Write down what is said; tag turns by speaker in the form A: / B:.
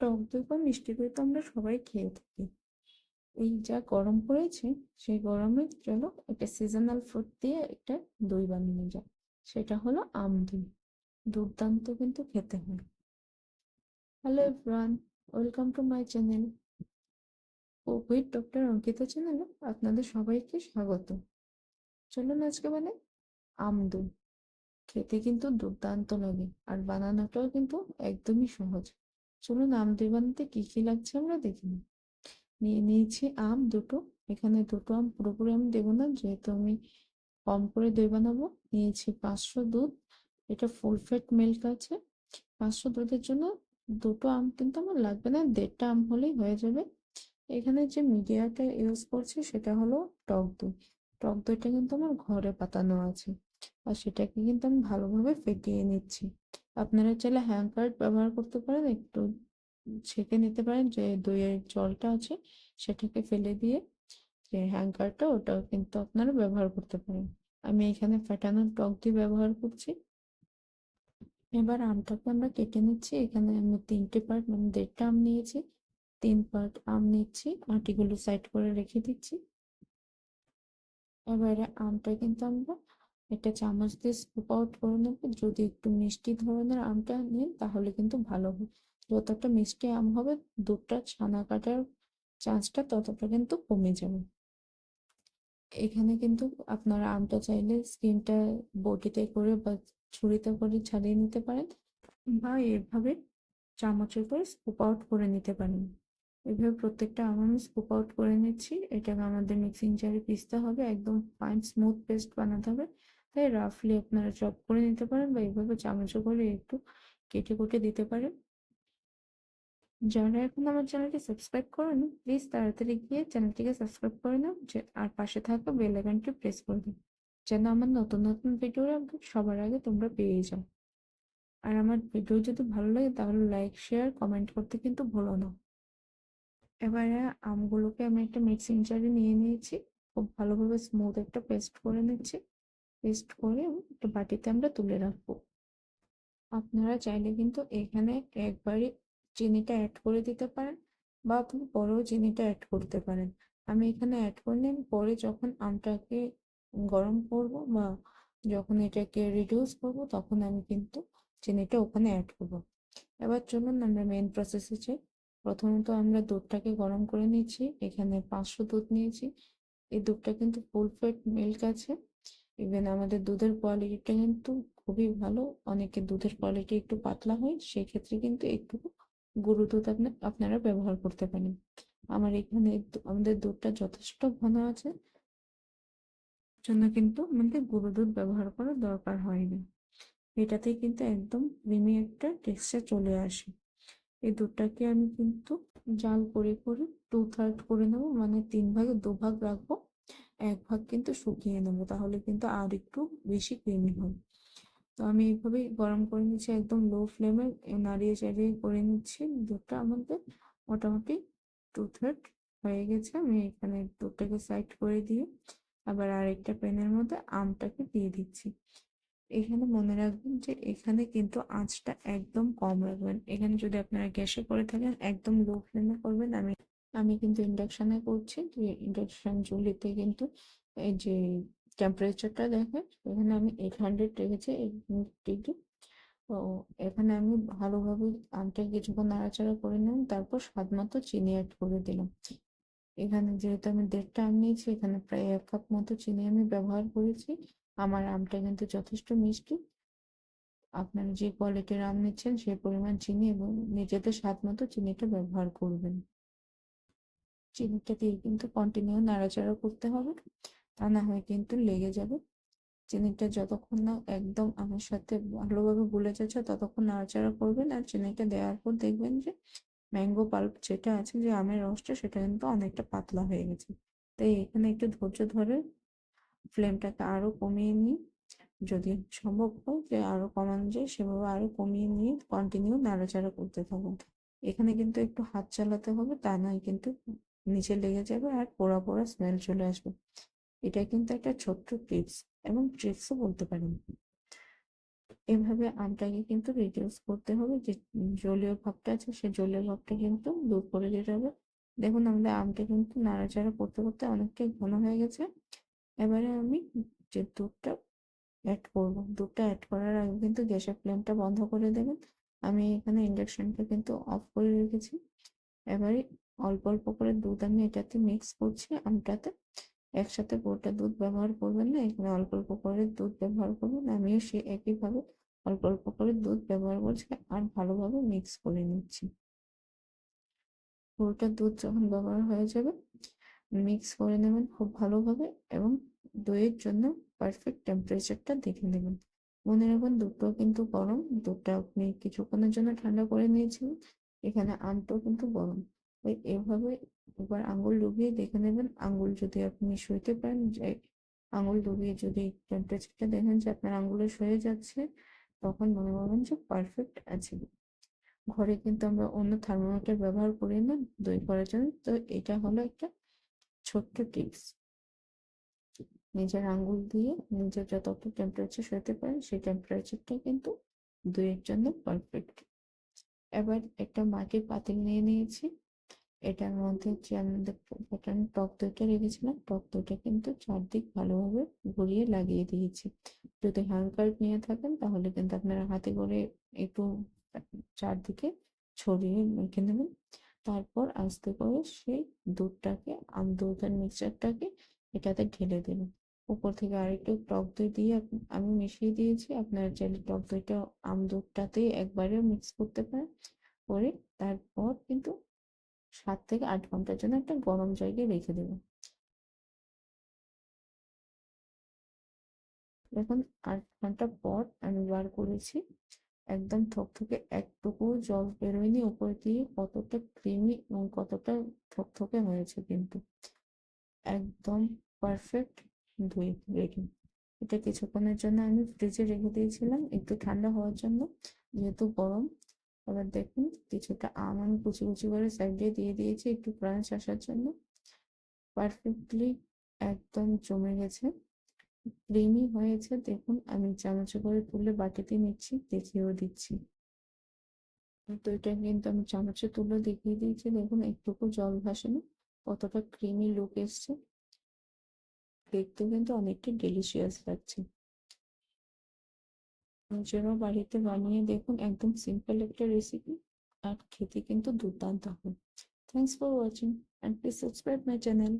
A: টক দই বা মিষ্টি দই তো আমরা সবাই খেয়ে থাকি। এই যা গরম পড়েছে, সেই গরমে চলো একটা সিজনাল ফ্রুট দিয়ে একটা দই বানানো যায়। সেটা হলো আম দই। দুর্দান্ত কিন্তু খেতে হয়। Hello everyone, welcome to my channel with doctor Ankita চ্যানেলে আপনাদের সবাইকে স্বাগত। চলুন আজকে মানে আম দই। খেতে কিন্তু দুর্দান্ত লাগে আর বানানোটাও কিন্তু একদমই সহজ। চলুন আম দই বানাতে কি কি লাগছে আমরা দেখি। নিয়ে নিয়েছি আম দুটো। এখানে দুটো আম পুরোপুরি আমি দেবো না, যেহেতু আমি কম করে দই বানাবো। নিয়েছি 500 দুধ। এটা ফুল ফ্যাট মিল্ক আছে। 500 দুধের জন্য দুটো আম কিন্তু আমার লাগবে না, 1.5টা আম হলেই হয়ে যাবে। এখানে যে মিডিয়াটা ইউজ করছি সেটা হলো টক দই। টক দইটা কিন্তু আমার ঘরে পাতানো আছে, আর সেটাকে কিন্তু আমি ভালোভাবে ফেটিয়ে নিচ্ছি। আপনারা চাইলে হ্যান্ড ব্যবহার করতে পারেন, একটু ছেঁকে নিতে পারেন, যে দইয়ের জলটা আছে সেটাকে ফেলে দিয়ে যে হ্যাঙ্কারটা ওটাও কিন্তু আপনারা ব্যবহার করতে পারেন। আমি এখানে ফেটানো টক দই ব্যবহার করছি। এবার আমটাকে আমরা কেটে নিচ্ছি। এখানে আমি 3টে পার্ট মানে 1.5টা আম নিয়েছি। 3 পার্ট আম নিচ্ছি, আটিগুলো সাইড করে রেখে দিচ্ছি। এবারে আমটা কিন্তু আমরা একটা চামচ দিয়ে স্কুপ আউট করে নেবো। যদি একটু মিষ্টি ধরনের আমটা নেন তাহলে কিন্তু ভালো হয়। যতটা মিষ্টি আম হবে দুধটা ছানা কাটার চান্সটা ততটা কিন্তু কমে যাবে। এখানে কিন্তু আপনারা আমটা চাইলে স্কিনটা বটিতে করে বা ছুরিতে করে ছাড়িয়ে নিতে পারেন, বা এভাবে চামচে করে স্কুপ আউট করে নিতে পারেন। এভাবে প্রত্যেকটা আম আমি স্কুপ আউট করে নিচ্ছি। এটাকে আমাদের মিক্সিং জারে পিষতে হবে, একদম ফাইন স্মুথ পেস্ট বানাতে হবে। তাই রাফলি আপনারা চপ করে নিতে পারেন বা এইভাবে চামচে করে একটু কেটে কুটে দিতে পারেন। যারা এখন আমার চ্যানেলটি সাবস্ক্রাইব করেনি, প্লিজ তাড়াতাড়ি গিয়ে চ্যানেলটিকে সাবস্ক্রাইব করে নাও, আর পাশে থাকা বেল আইকনটি প্রেস করে দিন, যেন আমার নতুন নতুন ভিডিওর আপডেট সবার আগে তোমরা পেয়ে যাও। আর আমার ভিডিও যদি ভালো লাগে তাহলে লাইক শেয়ার কমেন্ট করতে কিন্তু ভুলো না। এবারে আমগুলোকে আমি একটা মিক্সিং জারে নিয়ে নিয়েছি। খুব ভালোভাবে স্মুথ একটা পেস্ট করে নিচ্ছি। পেস্ট করে একটা বাটিতে আমরা তুলে রাখবো। আপনারা চাইলে কিন্তু এখানে একবারে চিনিটা অ্যাড করে দিতে পারেন, বা আপনি পরেও চিনিটা অ্যাড করতে পারেন। আমি এখানে অ্যাড করে নিই, পরে যখন আমটাকে গরম করব বা যখন এটাকে রিডিউস করব তখন আমি কিন্তু চিনিটা ওখানে অ্যাড করব। এবার চলুন আমরা মেন প্রসেসে যাই। প্রথমত আমরা দুধটাকে গরম করে নিচ্ছি। এখানে 500 দুধ নিয়েছি। এই দুধটা কিন্তু ফুল ফ্যাট মিল্ক আছে। ইভেন আমাদের দুধের কোয়ালিটিটা কিন্তু খুবই ভালো। অনেকের দুধের কোয়ালিটি একটু পাতলা হয়, সেক্ষেত্রে কিন্তু একটু গরু দুধ আপনারা ব্যবহার করতে পারেন। আমার এখানে আমাদের দুধটা যথেষ্ট ঘন আছে, জন্য কিন্তু আমাদের গরু দুধ ব্যবহার করার দরকার হয় না। এটাতেই কিন্তু একদম ক্রিমি একটা টেক্সচার চলে আসে। এই দুধটাকে আমি কিন্তু জাল করে করে 2/3 করে নেবো, মানে 3 ভাগে 2 ভাগ রাখবো। 1 ভাগ কিন্তু শুকিয়ে নেবো, তাহলে কিন্তু আর একটু বেশি ক্রিমি হয়। তো আমি এইভাবেই গরম করে নিচ্ছি, একদম লো ফ্লেমে নাড়িয়ে চাড়িয়ে করে নিচ্ছি। দুধটা আমাদের মোটামুটি 2/3 হয়ে গেছে। আমি এখানে দুধটাকে সাইড করে দিয়ে আবার আরেকটা প্যানের মধ্যে আমটাকে দিয়ে দিচ্ছি। এখানে মনে রাখবেন যে এখানে কিন্তু আঁচটা একদম কম রাখবেন। এখানে যদি আপনারা গ্যাসে করে থাকেন একদম লো ফ্লেমে করবেন। আমি আমি কিন্তু ইন্ডাকশনে করছি, যে ইন্ডাকশন চুলিতে কিন্তু এই যে টেম্পারেচারটা দেখেন, এখানে আমি 800 রেখেছি, 800 ডিগ্রি। তো এখানে আমি ভালোভাবে আমটা কিছুক্ষণ নাড়াচাড়া করে নিলাম, তারপর স্বাদ মতো চিনি অ্যাড করে দিলাম। এখানে যেহেতু আমি 1.5টা আম নিয়েছি, এখানে প্রায় 1 কাপ মতো চিনি আমি ব্যবহার করেছি। আমার আমটা কিন্তু যথেষ্ট মিষ্টি। আপনারা যে কোয়ালিটির আম নিচ্ছেন সেই পরিমাণ চিনি এবং নিজেদের স্বাদ মতো চিনিটা ব্যবহার করবেন। চিনিটা দিয়ে কিন্তু কন্টিনিউ নাড়াচাড়া করতে হবে, তা না হয় কিন্তু লেগে যাবে। চিনিটা যতক্ষণ না একদম আমের সাথে ভালোভাবে গুলে যাচ্ছে ততক্ষণ নাড়াচাড়া করবেন। আর চিনিটা দেওয়ার পর দেখবেন যে ম্যাঙ্গো পাল্প যেটা আছে, যে আমের রসটা, সেটা কিন্তু অনেকটা পাতলা হয়ে গেছে। তাই এখানে একটু ধৈর্য ধরে ফ্লেমটাকে আরো কমিয়ে নিই। যদি সম্ভব হয় যে আরো কমানো যায় সেভাবে আরো কমিয়ে নিয়ে কন্টিনিউ নাড়াচাড়া করতে থাকুন। এখানে কিন্তু একটু হাত চালাতে হবে, তা নয় কিন্তু নিচে লেগে যাবে আর পোড়া পোড়া স্মেল চলে আসবে। এটা কিন্তু একটা ছোট্ট টিপস এবং ট্রিক্সও বলতে পারেন। এভাবে আমটাকে কিন্তু রিডিউস করতে হবে, যে জলীয় ভাবটা আছে সেই জলীয় ভাবটা কিন্তু দূর করে দিতে হবে। দেখুন আমাদের আমটা কিন্তু নাড়াচাড়া করতে করতে অনেকটাই ঘন হয়ে গেছে। এবারে আমি যে দুধটা অ্যাড করব, দুধটা অ্যাড করার আগে কিন্তু গ্যাসের ফ্লেমটা বন্ধ করে দেবেন। আমি এখানে ইন্ডাকশনটা কিন্তু অফ করে রেখেছি। এবারে অল্প অল্প করে দুধ আমি এটাতে মিক্স করছি আমটাতে। একসাথে গোটা দুধ ব্যবহার করবেন না, এখানে অল্প অল্প করে দুধ ব্যবহার করবেন। আমিও সে একইভাবে অল্প অল্প করে দুধ ব্যবহার করছি আর ভালোভাবে মিক্স করে নিচ্ছি। পুরোটা দুধ যখন ব্যবহার হয়ে যাবে মিক্স করে নেবেন খুব ভালোভাবে, এবং দইয়ের জন্য পারফেক্ট টেম্পারেচারটা দেখে নেবেন। মনে রাখবেন দুধটাও কিন্তু গরম, দুধটা আপনি কিছুক্ষণের জন্য ঠান্ডা করে নিয়েছিলেন, এখানে আমটাও কিন্তু গরম। ওই এভাবে একবার আঙুল ডুবিয়ে দেখে নেবেন, আঙুল যদি আপনি সইতে পারেন, যে আঙুল ডুবিয়ে যদি টেম্পারেচারটা দেখেন যে আপনার আঙুলে সয়ে যাচ্ছে, তখন মনে করবেন যে পারফেক্ট আছে। ঘরে কিন্তু আমরা অন্য থার্মোমিটার ব্যবহার করি না দই করার জন্য, তো এটা হলো একটা ছোট্ট টিপস। নিজের আঙ্গুল দিয়ে নিজের যতটা টেম্পারেচার সইতে পারেন সেই টেম্পারেচারটাই কিন্তু দইয়ের জন্য পারফেক্ট। এবার একটা মাটির পাতিল নিয়ে নিয়েছি, এটার মধ্যে যে আমাদের ফোটানো টক দইটা রেখেছিলাম, টক দইটা কিন্তু চারদিক ভালোভাবে ঘুরিয়ে লাগিয়ে দিয়েছি। যদি হালকা নিয়ে থাকেন তাহলে কিন্তু আপনারা হাতে করে একটু চারদিকে ছড়িয়ে মেখে নেবেন। তারপর আস্তে করে সেই দুধটাকে দুধের মিক্সচারটাকে এটাতে ঢেলে দেবেন। উপর থেকে আরেকটু টক দই দিয়ে আমি মিশিয়ে দিয়েছি, আপনারা চাইলে টক দইটা দুধটাতেই একবারেও মিক্স করতে পারেন। করে তারপর কিন্তু 7 থেকে 8 ঘন্টার জন্য একটা গরম জায়গায় রেখে দেবেন। দেখুন 8 ঘন্টা পর আমি বার করেছি, একদম থকথকে, একটুকু জল বেরোয়নি উপর দিয়ে, কতটা ক্রিমি এবং কতটা থকথকে হয়েছে কিন্তু একদম পারফেক্ট দই রেডি। এটা কিছুক্ষণের জন্য আমি ফ্রিজে রেখে দিয়েছিলাম একটু ঠান্ডা হওয়ার জন্য, যেহেতু গরম। এবার দেখুন কিছুটা আম আমি কুচি কুচি করে সাইডে দিয়ে দিয়েছি একটু ক্রাঞ্চ আসার জন্য। পারফেক্টলি একদম জমে গেছে, ক্রিমি হয়েছে। দেখুন আমি চামচে করে তুলে বাটিতে নিচ্ছি, দেখিয়েও দিচ্ছি। তো এটা কিন্তু আমি চামচে তুলে দেখিয়ে দিয়েছি, দেখুন একটুকু জল ভাসে না, কতটা ক্রিমি লুক এসছে। দেখতে কিন্তু অনেকটা ডেলিশিয়াস লাগছে। নিজেরাও বাড়িতে বানিয়ে দেখুন, একদম সিম্পল একটা রেসিপি আর খেতে কিন্তু দুর্দান্ত হয়। Thanks for watching and please subscribe my channel.